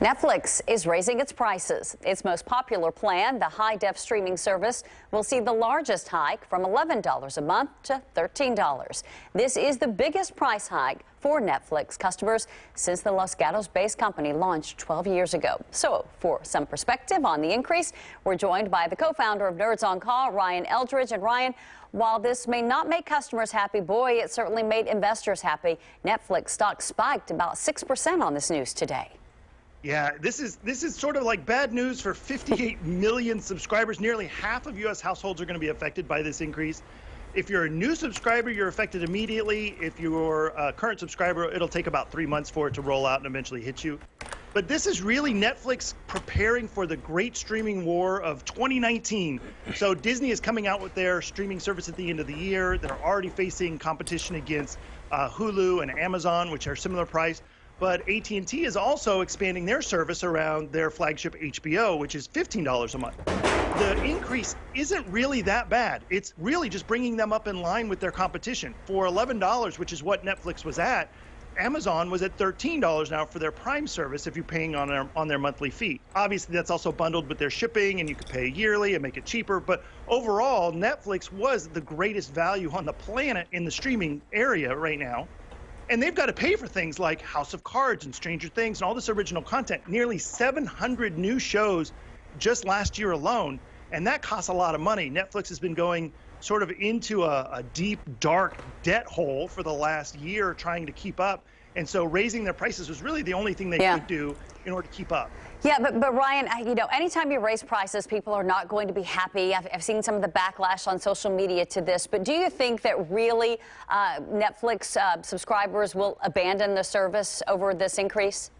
Netflix is raising its prices. Its most popular plan, the high-def streaming service, will see the largest hike from $11 a month to $13. This is the biggest price hike for Netflix customers since the Los Gatos-based company launched 12 years ago. So, for some perspective on the increase, we're joined by the co-founder of Nerds on Call, Ryan Eldridge. And Ryan, while this may not make customers happy, boy, it certainly made investors happy. Netflix stock spiked about 6% on this news today. Yeah, this is sort of like bad news for 58 million subscribers. Nearly half of U.S. households are going to be affected by this increase. If you're a new subscriber, you're affected immediately. If you're a current subscriber, it'll take about 3 months for it to roll out and eventually hit you. But this is really Netflix preparing for the great streaming war of 2019. So Disney is coming out with their streaming service at the end of the year. They're already facing competition against Hulu and Amazon, which are similar price. But AT&T is also expanding their service around their flagship HBO, which is $15 a month. The increase isn't really that bad. It's really just bringing them up in line with their competition. For $11, which is what Netflix was at, Amazon was at $13 now for their Prime service if you're paying on their monthly fee. Obviously, that's also bundled with their shipping, and you could pay yearly and make it cheaper. But overall, Netflix was the greatest value on the planet in the streaming area right now. And they've got to pay for things like House of Cards and Stranger Things and all this original content. Nearly 700 new shows just last year alone, and that costs a lot of money. Netflix has been going sort of into a deep, dark debt hole for the last year trying to keep up. And so raising their prices was really the only thing they could do in order to keep up. Yeah, but Ryan, you know, anytime you raise prices, people are not going to be happy. I've seen some of the backlash on social media to this. But do you think that really Netflix subscribers will abandon the service over this increase?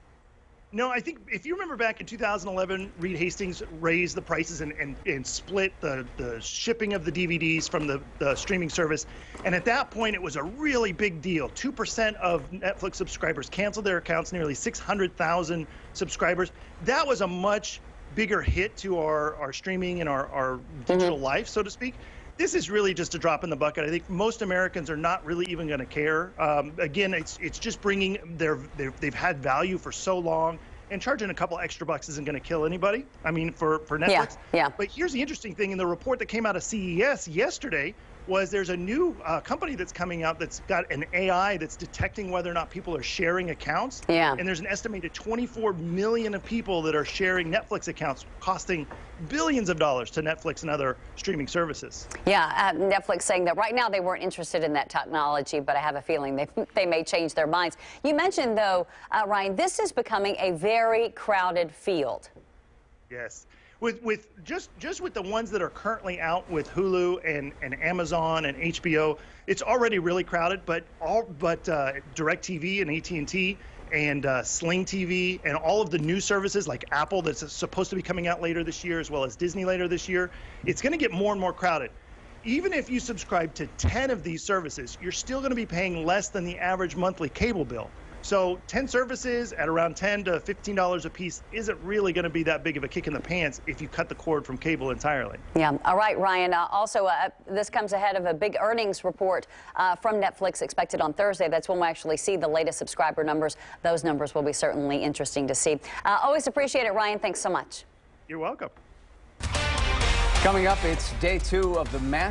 No, I think if you remember back in 2011, Reed Hastings raised the prices and split the shipping of the DVDs from the streaming service. And at that point, it was a really big deal. 2% of Netflix subscribers canceled their accounts, nearly 600,000 subscribers. That was a much bigger hit to our streaming and our digital life, so to speak. This is really just a drop in the bucket. I think most Americans are not really even going to care. Again, it's just bringing they've had value for so long, and charging a couple extra bucks isn't going to kill anybody. I mean, for Netflix. Yeah. But here's the interesting thing in the report that came out of CES yesterday was there's a new company that's coming out that's got an AI that's detecting whether or not people are sharing accounts. Yeah. And there's an estimated 24 million of people that are sharing Netflix accounts, costing billions of dollars to Netflix and other streaming services. Yeah, Netflix saying that right now they weren't interested in that technology, but I have a feeling they may change their minds. You mentioned, though, Ryan, this is becoming a very crowded field. Yes. With just with the ones that are currently out with Hulu and Amazon and HBO, it's already really crowded. But DirecTV and AT&T and Sling TV and all of the new services like Apple that's supposed to be coming out later this year, as well as Disney later this year, it's going to get more and more crowded. Even if you subscribe to 10 of these services, you're still going to be paying less than the average monthly cable bill. So 10 services at around $10 to $15 a piece isn't really going to be that big of a kick in the pants if you cut the cord from cable entirely. Yeah. All right, Ryan. Also, this comes ahead of a big earnings report from Netflix expected on Thursday. That's when we actually see the latest subscriber numbers. Those numbers will be certainly interesting to see. Always appreciate it, Ryan. Thanks so much. You're welcome. Coming up, it's day 2 of the mass